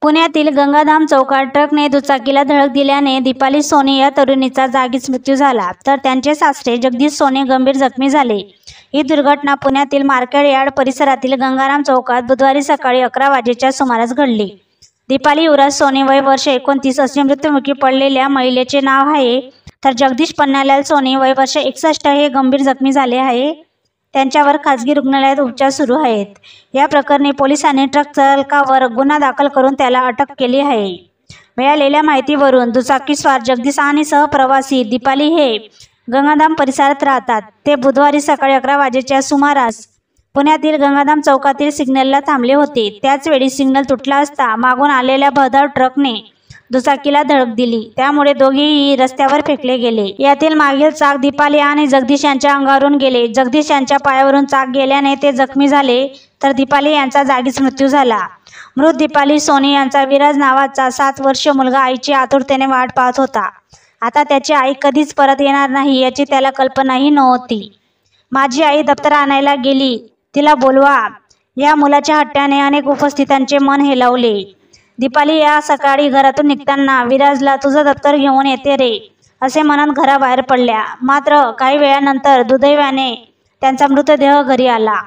पुण्यातील गंगाधाम चौकात ट्रकने दुचाकीला धडक दिल्याने दीपाली सोनी या तरुणीचा जागीच मृत्यू झाला, तर त्यांचे सासरे जगदीश सोनी गंभीर जखमी झाले. ही दुर्घटना पुण्यातील मार्केट यार्ड परिसरातील गंगाराम चौकात बुधवारी सकाळी 11 वाजेच्या सुमारास घडली. दीपाली युवराज सोनी वय वर्ष 29 असे मृत्युमुखी पडलेल्या महिलेचे नाव आहे, तर जगदीश पन्नालाल सोनी वय वर्ष 61 हे गंभीर जखमी झाले आहे. त्यांच्यावर खासगी रुग्णालयात उपचार सुरू आहेत. या प्रकरणी पोलिसांनी ट्रक चालकावर गुन्हा दाखल करून त्याला अटक केली आहे. मिळालेल्या माहितीवरून दुचाकीस्वार जगदीश आणि सहप्रवासी दीपाली हे गंगाधाम परिसरात राहतात. ते बुधवारी सकाळी 11 वाजेच्या सुमारास पुण्यातील गंगाधाम चौकातील सिग्नलला थांबले होते. त्याचवेळी सिग्नल तुटला असता मागून आलेल्या भरधाव ट्रकने दुचाकीला धडक दिली. त्यामुळे दोघेही रस्त्यावर फेकले गेले. यातील मागील चाक दीपाली आणि जगदीश यांच्या अंगावरून गेले. जगदीश यांच्या पायावरून चाक गेल्याने ते जखमी झाले, तर दीपाली यांचा जागीच मृत्यू झाला. मृत दीपाली सोनी यांचा विराज नावाचा 7 वर्षीय मुलगा आईची आतुरतेने वाट पाहत होता. आता त्याची आई कधीच परत येणार नाही याची त्याला कल्पनाही नव्हती. माझी आई दप्तर आणायला गेली, तिला बोलवा, या मुलाच्या हट्ट्याने अनेक उपस्थितांचे मन हेलावले. दीपाली या सकाळी घरातून निघताना विराजला तुझं दप्तर घेऊन येते रे असे म्हणत घराबाहेर पडल्या. मात्र काही वेळानंतर दुर्दैवाने त्यांचा मृतदेह घरी आला.